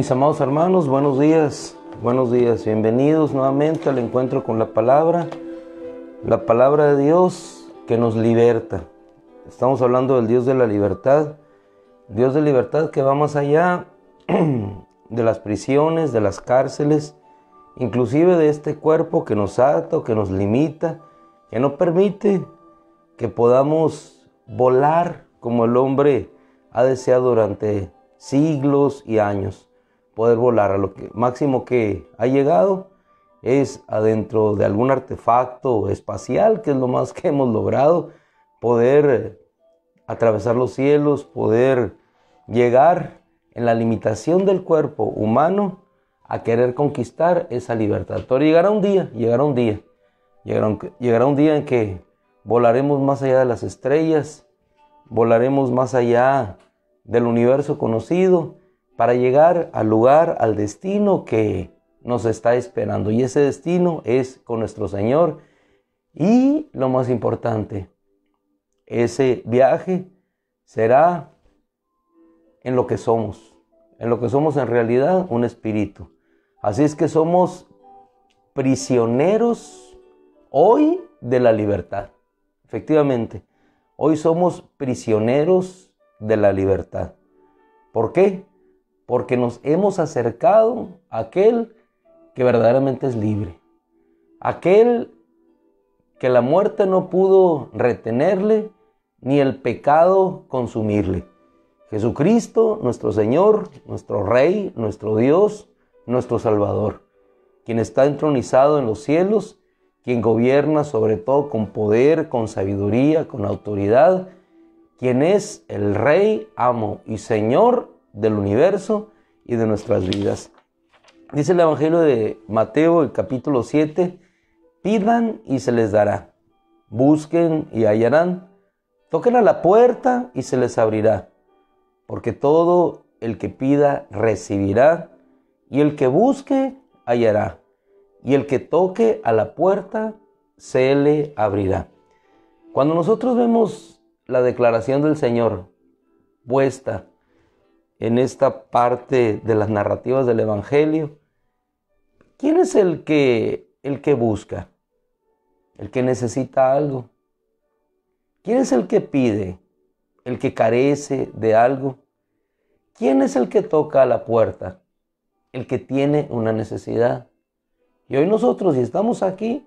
Mis amados hermanos, buenos días, bienvenidos nuevamente al encuentro con la palabra de Dios que nos liberta. Estamos hablando del Dios de la libertad que va más allá de las prisiones, de las cárceles, inclusive de este cuerpo que nos ata o que nos limita, que no permite que podamos volar como el hombre ha deseado durante siglos y años. Poder volar. A lo que máximo que ha llegado es adentro de algún artefacto espacial, que es lo más que hemos logrado, poder atravesar los cielos, poder llegar en la limitación del cuerpo humano a querer conquistar esa libertad. Pero llegará un día en que volaremos más allá de las estrellas, volaremos más allá del universo conocido, para llegar al lugar, al destino que nos está esperando. Y ese destino es con nuestro Señor. Y lo más importante, ese viaje será en lo que somos en realidad, un espíritu. Así es que somos prisioneros hoy de la libertad. Efectivamente, hoy somos prisioneros de la libertad. ¿Por qué? Porque nos hemos acercado a aquel que verdaderamente es libre. Aquel que la muerte no pudo retenerle, ni el pecado consumirle. Jesucristo, nuestro Señor, nuestro Rey, nuestro Dios, nuestro Salvador. Quien está entronizado en los cielos, quien gobierna sobre todo con poder, con sabiduría, con autoridad. Quien es el Rey, amo y Señor del universo y de nuestras vidas. Dice el Evangelio de Mateo, el capítulo 7, pidan y se les dará, busquen y hallarán, toquen a la puerta y se les abrirá, porque todo el que pida recibirá, y el que busque hallará, y el que toque a la puerta se le abrirá. Cuando nosotros vemos la declaración del Señor puesta en esta parte de las narrativas del Evangelio, ¿quién es el que busca? El que necesita algo. ¿Quién es el que pide? El que carece de algo. ¿Quién es el que toca a la puerta? El que tiene una necesidad. Y hoy nosotros, si estamos aquí,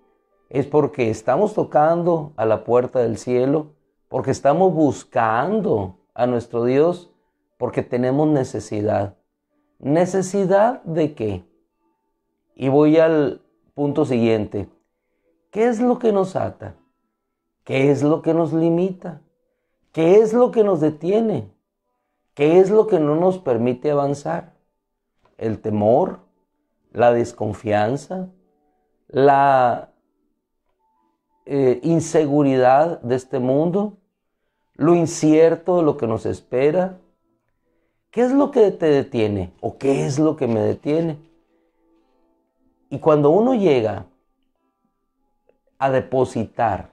es porque estamos tocando a la puerta del cielo, porque estamos buscando a nuestro Dios, porque tenemos necesidad. ¿Necesidad de qué? Y voy al punto siguiente. ¿Qué es lo que nos ata? ¿Qué es lo que nos limita? ¿Qué es lo que nos detiene? ¿Qué es lo que no nos permite avanzar? ¿El temor? ¿La desconfianza? ¿La inseguridad de este mundo? ¿Lo incierto de lo que nos espera? ¿Qué es lo que te detiene? ¿O qué es lo que me detiene? Y cuando uno llega a depositar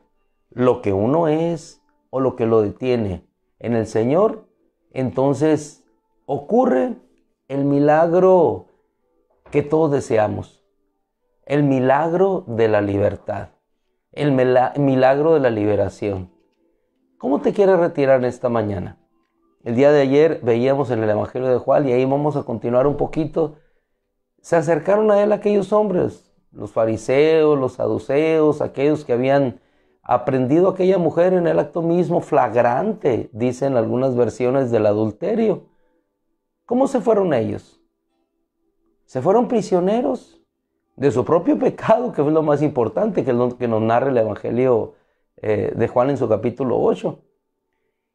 lo que uno es o lo que lo detiene en el Señor, entonces ocurre el milagro que todos deseamos. El milagro de la libertad. El milagro de la liberación. ¿Cómo te quieres retirar esta mañana? El día de ayer veíamos en el Evangelio de Juan, y ahí vamos a continuar un poquito. Se acercaron a él aquellos hombres, los fariseos, los saduceos, aquellos que habían aprendido a aquella mujer en el acto mismo flagrante, dicen algunas versiones, del adulterio. ¿Cómo se fueron ellos? Se fueron prisioneros de su propio pecado, que es lo más importante, que es lo que nos narra el Evangelio de Juan en su capítulo 8.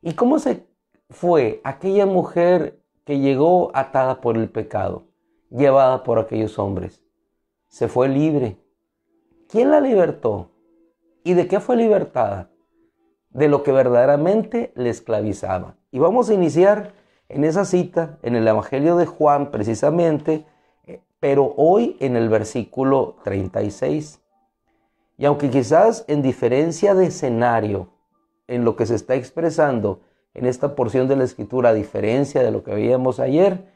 ¿Y cómo se fue aquella mujer que llegó atada por el pecado, llevada por aquellos hombres? Se fue libre. ¿Quién la libertó? ¿Y de qué fue libertada? De lo que verdaderamente le esclavizaba. Y vamos a iniciar en esa cita, en el Evangelio de Juan precisamente, pero hoy en el versículo 36. Y aunque quizás en diferencia de escenario, en lo que se está expresando en esta porción de la Escritura, a diferencia de lo que veíamos ayer,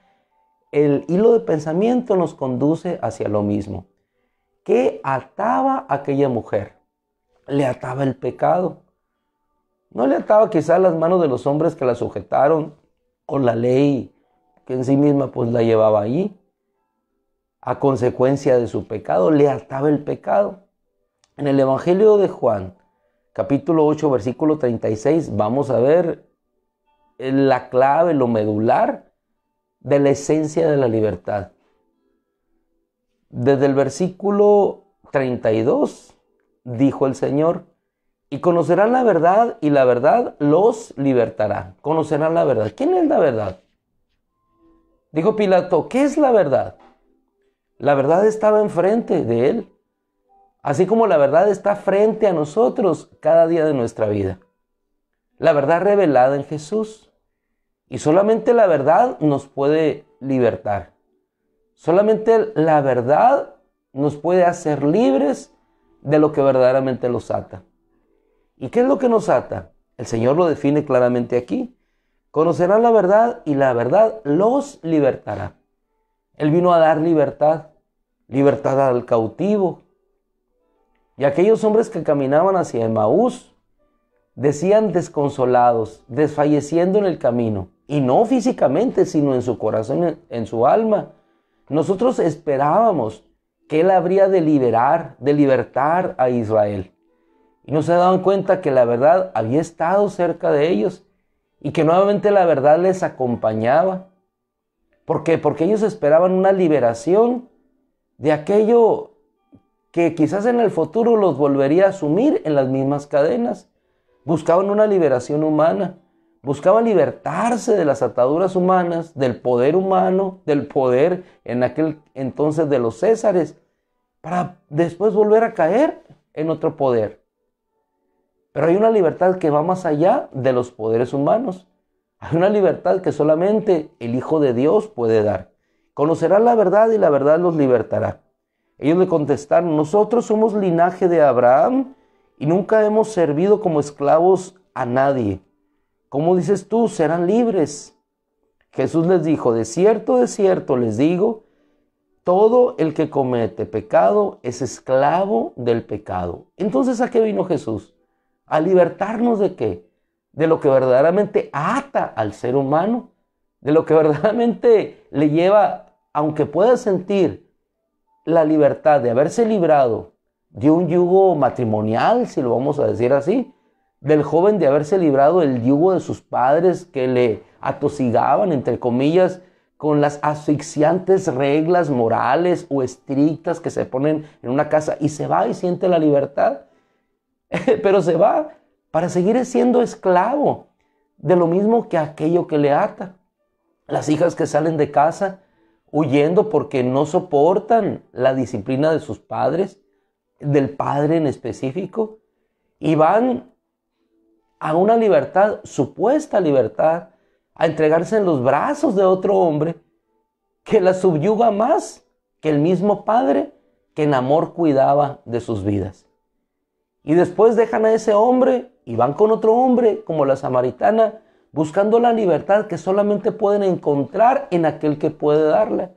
el hilo de pensamiento nos conduce hacia lo mismo. ¿Qué ataba a aquella mujer? Le ataba el pecado. No le ataba quizás las manos de los hombres que la sujetaron o la ley que en sí misma pues la llevaba allí. A consecuencia de su pecado, le ataba el pecado. En el Evangelio de Juan, capítulo 8, versículo 36, vamos a ver la clave, lo medular de la esencia de la libertad. Desde el versículo 32, dijo el Señor, y conocerán la verdad, y la verdad los libertará. Conocerán la verdad. ¿Quién es la verdad? Dijo Pilato, ¿qué es la verdad? La verdad estaba enfrente de él, así como la verdad está frente a nosotros cada día de nuestra vida. La verdad revelada en Jesús. Y solamente la verdad nos puede libertar. Solamente la verdad nos puede hacer libres de lo que verdaderamente los ata. ¿Y qué es lo que nos ata? El Señor lo define claramente aquí. Conocerán la verdad y la verdad los libertará. Él vino a dar libertad, libertad al cautivo. Y aquellos hombres que caminaban hacia Emaús decían desconsolados, desfalleciendo en el camino. Y no físicamente, sino en su corazón, en su alma. Nosotros esperábamos que Él habría de libertar a Israel. Y no se daban cuenta que la verdad había estado cerca de ellos y que nuevamente la verdad les acompañaba. ¿Por qué? Porque ellos esperaban una liberación de aquello que quizás en el futuro los volvería a sumir en las mismas cadenas. Buscaban una liberación humana. Buscaban libertarse de las ataduras humanas, del poder humano, del poder en aquel entonces de los césares, para después volver a caer en otro poder. Pero hay una libertad que va más allá de los poderes humanos. Hay una libertad que solamente el Hijo de Dios puede dar. Conocerán la verdad y la verdad los libertará. Ellos le contestaron, nosotros somos linaje de Abraham y nunca hemos servido como esclavos a nadie. ¿Cómo dices tú? Serán libres. Jesús les dijo, de cierto les digo, todo el que comete pecado es esclavo del pecado. Entonces, ¿a qué vino Jesús? ¿A libertarnos de qué? De lo que verdaderamente ata al ser humano, de lo que verdaderamente le lleva, aunque pueda sentir la libertad de haberse librado de un yugo matrimonial, si lo vamos a decir así, del joven de haberse librado del yugo de sus padres que le atosigaban, entre comillas, con las asfixiantes reglas morales o estrictas que se ponen en una casa, y se va y siente la libertad. Pero se va para seguir siendo esclavo de lo mismo que aquello que le ata. Las hijas que salen de casa huyendo porque no soportan la disciplina de sus padres, del padre en específico, y van a una libertad, supuesta libertad, a entregarse en los brazos de otro hombre que la subyuga más que el mismo padre que en amor cuidaba de sus vidas. Y después dejan a ese hombre y van con otro hombre, como la samaritana, buscando la libertad que solamente pueden encontrar en aquel que puede darla,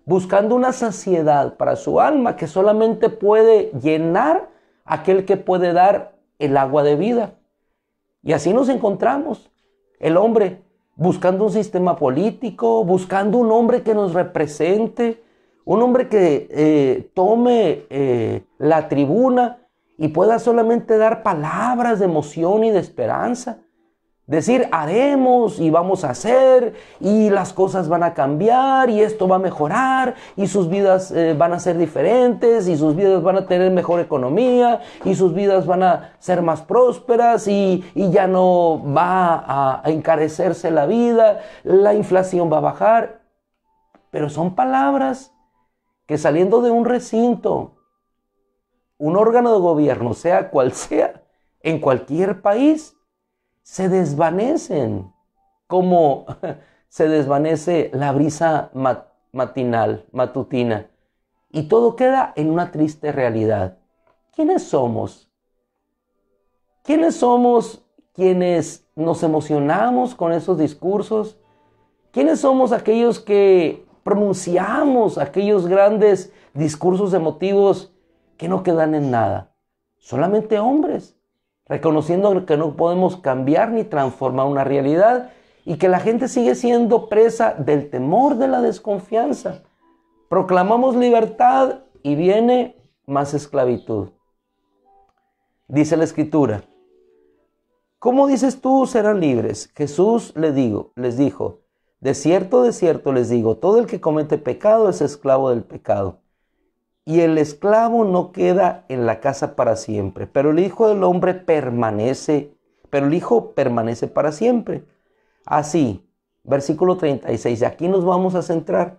buscando una saciedad para su alma que solamente puede llenar aquel que puede dar el agua de vida. Y así nos encontramos, el hombre buscando un sistema político, buscando un hombre que nos represente, un hombre que tome la tribuna y pueda solamente dar palabras de emoción y de esperanza. Decir, haremos y vamos a hacer y las cosas van a cambiar y esto va a mejorar y sus vidas van a ser diferentes y sus vidas van a tener mejor economía y sus vidas van a ser más prósperas y ya no va a encarecerse la vida, la inflación va a bajar. Pero son palabras que saliendo de un recinto, un órgano de gobierno, sea cual sea, en cualquier país, se desvanecen como se desvanece la brisa matutina, y todo queda en una triste realidad. ¿Quiénes somos? ¿Quiénes somos quienes nos emocionamos con esos discursos? ¿Quiénes somos aquellos que pronunciamos aquellos grandes discursos emotivos que no quedan en nada. Solamente hombres, reconociendo que no podemos cambiar ni transformar una realidad y que la gente sigue siendo presa del temor, de la desconfianza. Proclamamos libertad y viene más esclavitud. Dice la Escritura: ¿cómo dices tú serán libres? Jesús les dijo: de cierto les digo, todo el que comete pecado es esclavo del pecado. Y el esclavo no queda en la casa para siempre, pero el Hijo del Hombre permanece para siempre. Así, versículo 36, y aquí nos vamos a centrar.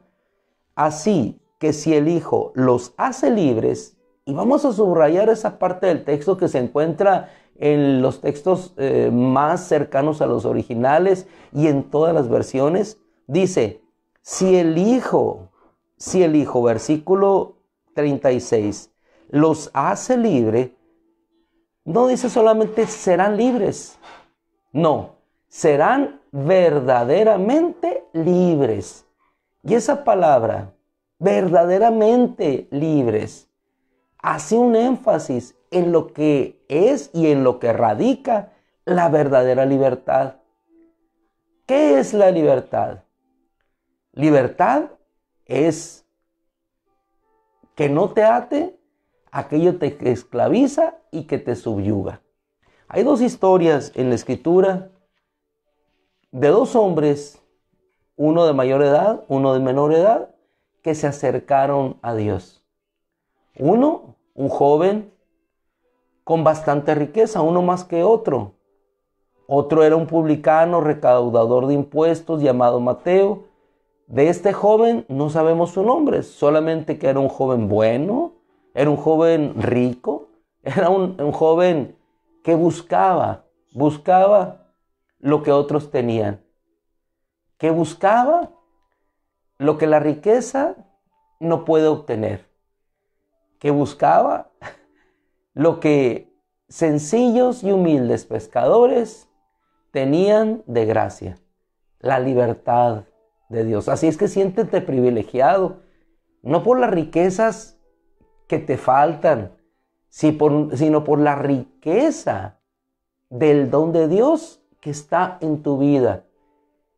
Así que si el Hijo los hace libres, y vamos a subrayar esa parte del texto que se encuentra en los textos más cercanos a los originales y en todas las versiones, dice, si el Hijo, versículo 36, los hace libre, no dice solamente serán libres, no, serán verdaderamente libres. Y esa palabra, verdaderamente libres, hace un énfasis en lo que es y en lo que radica la verdadera libertad. ¿Qué es la libertad? Libertad es que no te ate aquello que te esclaviza y que te subyuga. Hay dos historias en la Escritura de dos hombres, uno de mayor edad, uno de menor edad, que se acercaron a Dios. Uno, un joven con bastante riqueza, uno más que otro. Otro era un publicano recaudador de impuestos llamado Mateo. De este joven no sabemos su nombre, solamente que era un joven bueno, era un joven rico, era un joven que buscaba lo que otros tenían, que buscaba lo que la riqueza no puede obtener, que buscaba lo que sencillos y humildes pescadores tenían de gracia, la libertad de Dios. Así es que siéntete privilegiado, no por las riquezas que te faltan, sino por la riqueza del don de Dios que está en tu vida.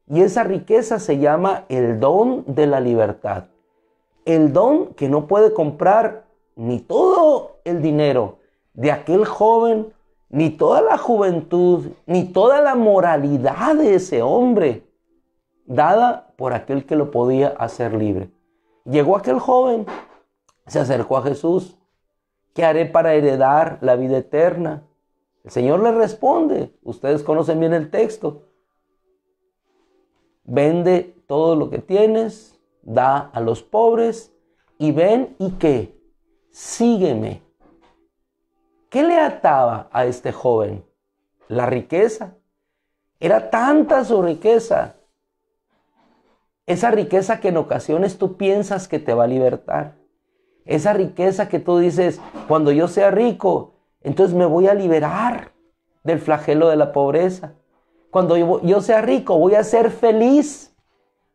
Y esa riqueza se llama el don de la libertad. El don que no puede comprar ni todo el dinero de aquel joven, ni toda la juventud, ni toda la moralidad de ese hombre, dada por aquel que lo podía hacer libre. Llegó aquel joven, se acercó a Jesús. ¿Qué haré para heredar la vida eterna? El Señor le responde, ustedes conocen bien el texto: vende todo lo que tienes, da a los pobres y ven y ¿qué? Sígueme. ¿Qué le ataba a este joven? La riqueza. Era tanta su riqueza, esa riqueza que en ocasiones tú piensas que te va a libertar. Esa riqueza que tú dices, cuando yo sea rico, entonces me voy a liberar del flagelo de la pobreza. Cuando yo sea rico, voy a ser feliz.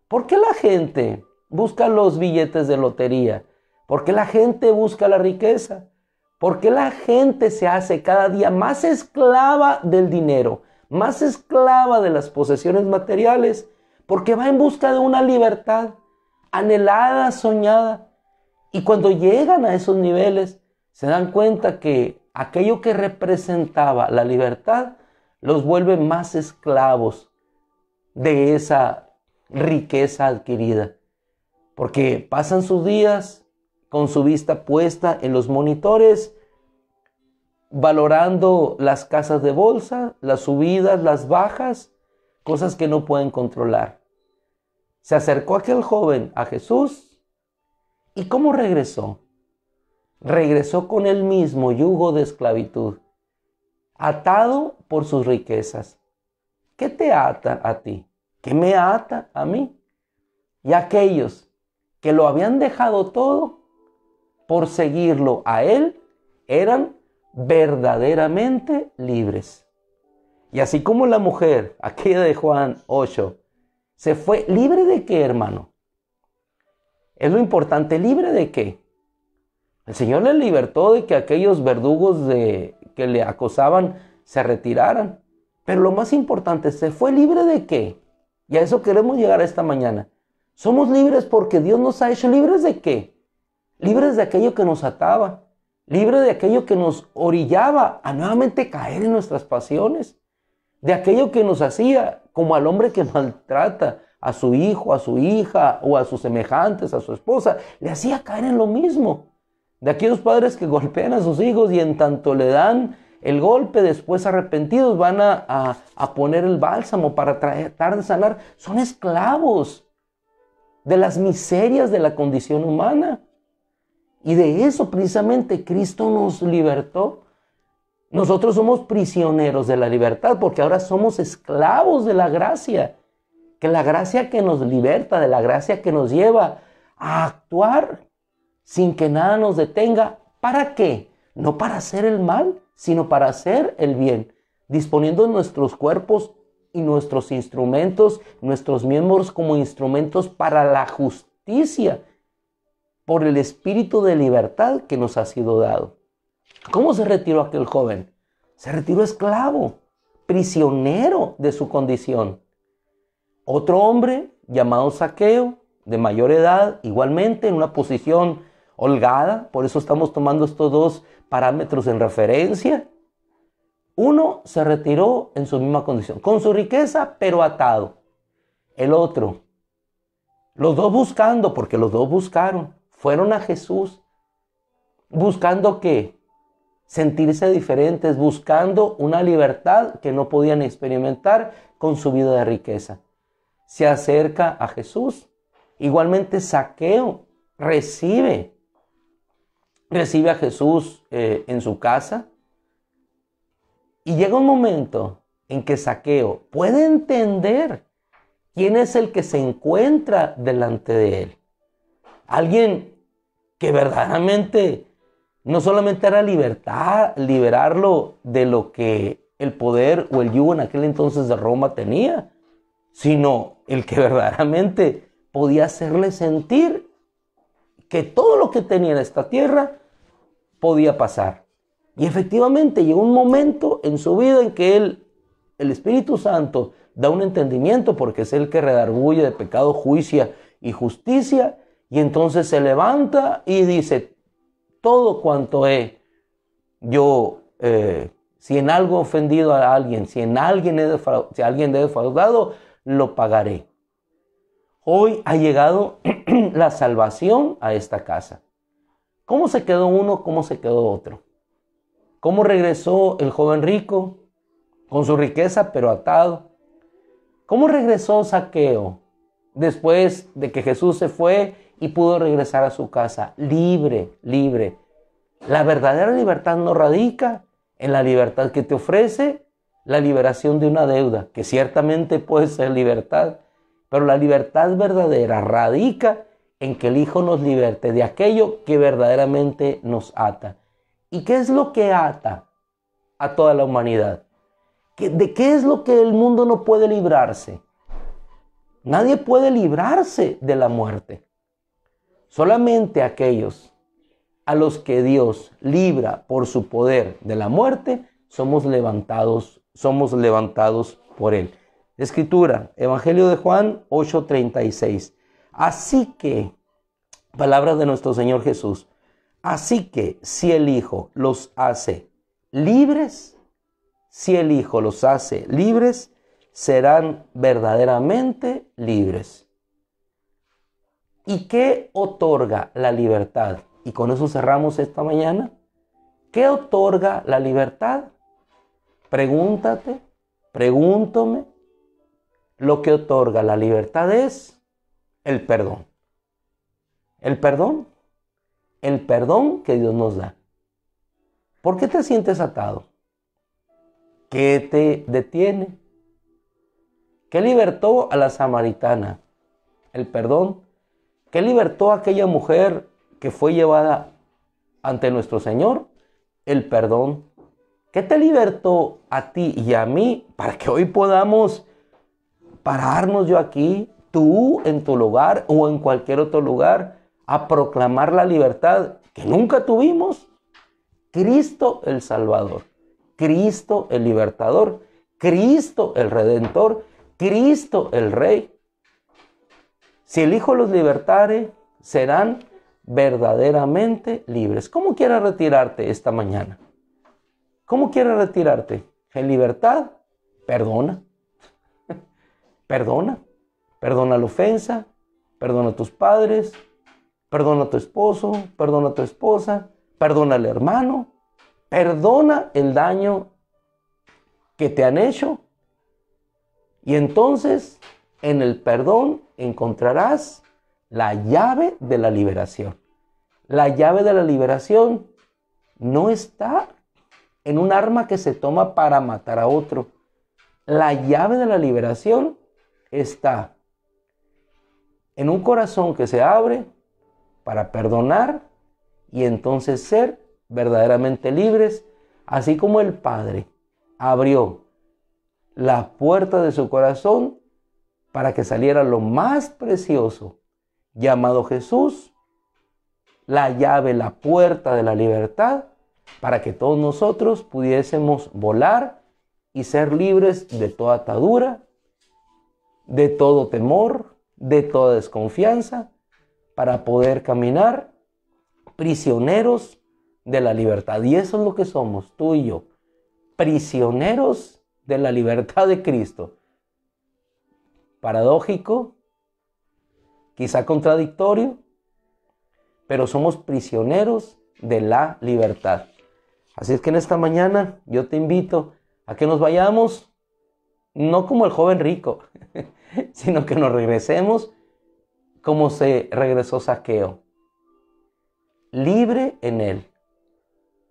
¿Por qué la gente busca los billetes de lotería? ¿Por qué la gente busca la riqueza? ¿Por qué la gente se hace cada día más esclava del dinero, más esclava de las posesiones materiales? Porque va en busca de una libertad anhelada, soñada. Y cuando llegan a esos niveles, se dan cuenta que aquello que representaba la libertad los vuelve más esclavos de esa riqueza adquirida. Porque pasan sus días con su vista puesta en los monitores, valorando las casas de bolsa, las subidas, las bajas, cosas que no pueden controlar. Se acercó aquel joven a Jesús y ¿cómo regresó? Regresó con el mismo yugo de esclavitud, atado por sus riquezas. ¿Qué te ata a ti? ¿Qué me ata a mí? Y aquellos que lo habían dejado todo por seguirlo a él eran verdaderamente libres. Y así como la mujer, aquella de Juan 8, se fue libre de qué, hermano? Es lo importante. ¿Libre de qué? El Señor le libertó de que aquellos verdugos que le acosaban se retiraran. Pero lo más importante, ¿se fue libre de qué? Y a eso queremos llegar esta mañana. Somos libres porque Dios nos ha hecho libres ¿de qué? Libres de aquello que nos ataba, libres de aquello que nos orillaba a nuevamente caer en nuestras pasiones, de aquello que nos hacía como al hombre que maltrata a su hijo, a su hija o a sus semejantes, a su esposa, le hacía caer en lo mismo. De aquellos padres que golpean a sus hijos y en tanto le dan el golpe, después arrepentidos van a poner el bálsamo para tratar de sanar. Son esclavos de las miserias de la condición humana. Y de eso precisamente Cristo nos libertó. Nosotros somos prisioneros de la libertad porque ahora somos esclavos de la gracia. Que la gracia que nos liberta, de la gracia que nos lleva a actuar sin que nada nos detenga. ¿Para qué? No para hacer el mal, sino para hacer el bien, disponiendo nuestros cuerpos y nuestros instrumentos, nuestros miembros como instrumentos para la justicia, por el espíritu de libertad que nos ha sido dado. ¿Cómo se retiró aquel joven? Se retiró esclavo, prisionero de su condición. Otro hombre llamado Zaqueo, de mayor edad, igualmente en una posición holgada, por eso estamos tomando estos dos parámetros en referencia. Uno se retiró en su misma condición, con su riqueza, pero atado. El otro, los dos buscando, porque los dos buscaron, fueron a Jesús, buscando ¿qué? Sentirse diferentes, buscando una libertad que no podían experimentar con su vida de riqueza. Se acerca a Jesús. Igualmente Zaqueo recibe a Jesús en su casa. Y llega un momento en que Zaqueo puede entender quién es el que se encuentra delante de él. Alguien que verdaderamente no solamente era liberarlo de lo que el poder o el yugo en aquel entonces de Roma tenía, sino el que verdaderamente podía hacerle sentir que todo lo que tenía en esta tierra podía pasar. Y efectivamente llegó un momento en su vida en que el Espíritu Santo da un entendimiento, porque es el que redarguye de pecado, juicio y justicia, y entonces se levanta y dice: todo cuanto he yo, si en algo he ofendido a alguien, si alguien he defraudado, lo pagaré. Hoy ha llegado la salvación a esta casa. ¿Cómo se quedó uno? ¿Cómo se quedó otro? ¿Cómo regresó el joven rico? Con su riqueza, pero atado. ¿Cómo regresó Zaqueo después de que Jesús se fue y pudo regresar a su casa? Libre, libre. La verdadera libertad no radica en la libertad que te ofrece la liberación de una deuda, que ciertamente puede ser libertad, pero la libertad verdadera radica en que el Hijo nos liberte de aquello que verdaderamente nos ata. ¿Y qué es lo que ata a toda la humanidad? ¿De qué es lo que el mundo no puede librarse? Nadie puede librarse de la muerte. Solamente aquellos a los que Dios libra por su poder de la muerte, somos levantados por Él. Escritura, Evangelio de Juan 8:36. Así que, palabras de nuestro Señor Jesús, así que si el Hijo los hace libres, serán verdaderamente libres. ¿Y qué otorga la libertad? Y con eso cerramos esta mañana. ¿Qué otorga la libertad? Pregúntate, pregúntome. Lo que otorga la libertad es el perdón. El perdón que Dios nos da. ¿Por qué te sientes atado? ¿Qué te detiene? ¿Qué libertó a la samaritana? El perdón. ¿Qué libertó a aquella mujer que fue llevada ante nuestro Señor? El perdón. ¿Qué te libertó a ti y a mí para que hoy podamos pararnos yo aquí, tú en tu lugar o en cualquier otro lugar, a proclamar la libertad que nunca tuvimos. Cristo el Salvador, Cristo el Libertador, Cristo el Redentor, Cristo el Rey. Si el Hijo los libertare, serán verdaderamente libres. ¿Cómo quieres retirarte esta mañana? ¿Cómo quieres retirarte? En libertad, perdona. Perdona. Perdona la ofensa, perdona a tus padres, perdona a tu esposo, perdona a tu esposa, perdona al hermano, perdona el daño que te han hecho. Y entonces, en el perdón encontrarás la llave de la liberación. La llave de la liberación no está en un arma que se toma para matar a otro. La llave de la liberación está en un corazón que se abre para perdonar y entonces ser verdaderamente libres, así como el Padre abrió la puerta de su corazón para que saliera lo más precioso, llamado Jesús, la llave, la puerta de la libertad, para que todos nosotros pudiésemos volar y ser libres de toda atadura, de todo temor, de toda desconfianza, para poder caminar prisioneros de la libertad. Y eso es lo que somos, tú y yo, prisioneros de la libertad de Cristo. Paradójico, quizá contradictorio, pero somos prisioneros de la libertad. Así es que en esta mañana yo te invito a que nos vayamos, no como el joven rico, sino que nos regresemos como se regresó Zaqueo, libre en él,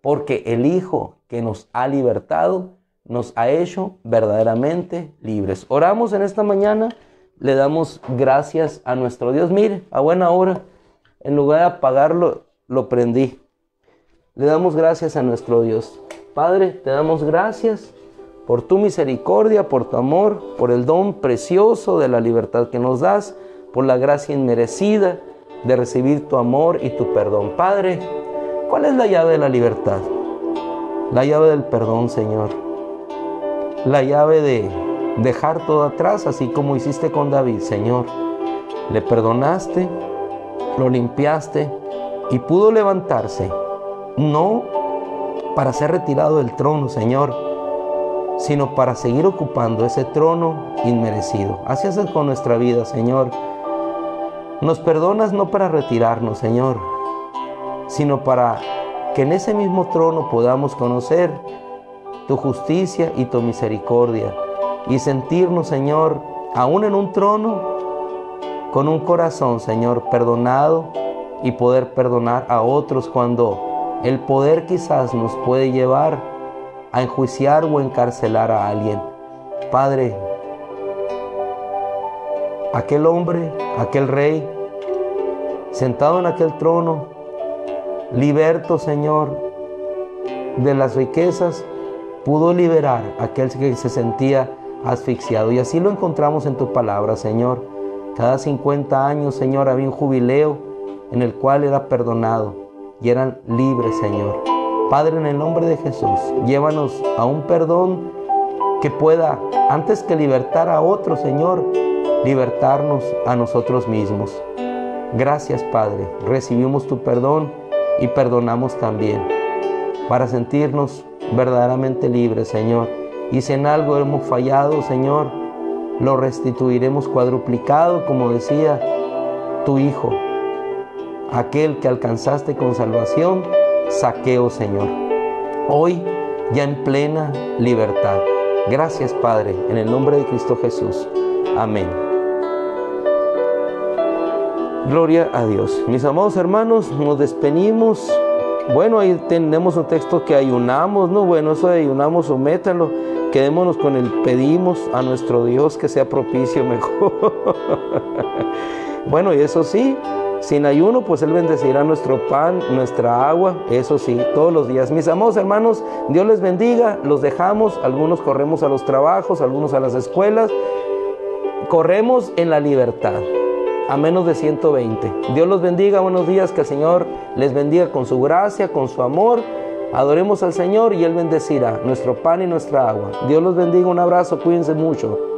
porque el Hijo que nos ha libertado nos ha hecho verdaderamente libres. Oramos en esta mañana, le damos gracias a nuestro Dios. Mire, a buena hora, en lugar de apagarlo, lo prendí. Le damos gracias a nuestro Dios. Padre, te damos gracias por tu misericordia, por tu amor, por el don precioso de la libertad que nos das, por la gracia inmerecida de recibir tu amor y tu perdón. Padre, ¿cuál es la llave de la libertad? La llave del perdón, Señor. La llave de dejar todo atrás, así como hiciste con David, Señor. Le perdonaste, lo limpiaste y pudo levantarse, no para ser retirado del trono, Señor, sino para seguir ocupando ese trono inmerecido. Así es con nuestra vida, Señor. Nos perdonas no para retirarnos, Señor, sino para que en ese mismo trono podamos conocer tu justicia y tu misericordia y sentirnos, Señor, aún en un trono, con un corazón, Señor, perdonado y poder perdonar a otros cuando el poder quizás nos puede llevar a enjuiciar o encarcelar a alguien. Padre, aquel hombre, aquel rey, sentado en aquel trono, liberto, Señor, de las riquezas, pudo liberar a aquel que se sentía asfixiado. Y así lo encontramos en tu palabra, Señor. Cada 50 años, Señor, había un jubileo en el cual era perdonado y eran libres, Señor. Padre, en el nombre de Jesús, llévanos a un perdón que pueda, antes que libertar a otros, Señor, libertarnos a nosotros mismos. Gracias, Padre. Recibimos tu perdón y perdonamos también para sentirnos verdaderamente libres, Señor. Y si en algo hemos fallado, Señor, lo restituiremos cuadruplicado, como decía tu Hijo, aquel que alcanzaste con salvación, Zaqueo, Señor, hoy ya en plena libertad. Gracias, Padre, en el nombre de Cristo Jesús. Amén. Gloria a Dios. Mis amados hermanos, nos despedimos. Bueno, ahí tenemos un texto que ayunamos, ¿no? Bueno, eso de ayunamos, ométanlo. Quedémonos con el pedimos a nuestro Dios que sea propicio mejor. Bueno, y eso sí, sin ayuno, pues Él bendecirá nuestro pan, nuestra agua, eso sí, todos los días. Mis amados hermanos, Dios les bendiga, los dejamos, algunos corremos a los trabajos, algunos a las escuelas, corremos en la libertad. a menos de 120. Dios los bendiga, buenos días, que el Señor les bendiga con su gracia, con su amor. Adoremos al Señor y Él bendecirá nuestro pan y nuestra agua. Dios los bendiga, un abrazo, cuídense mucho.